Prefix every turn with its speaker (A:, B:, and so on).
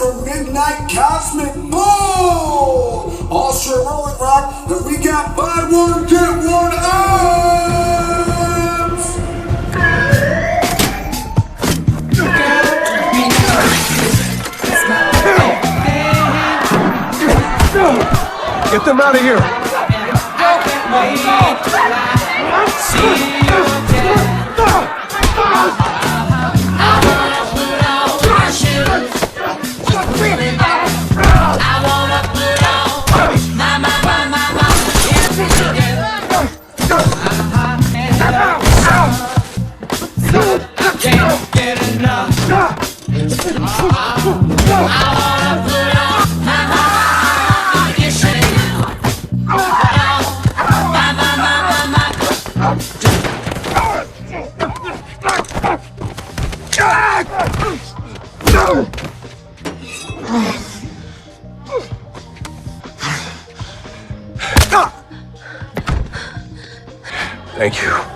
A: for Midnight Cosmic Ball! Also Rolling Rock, and we got buy one, get one abs!
B: Get them out of here! Thank you.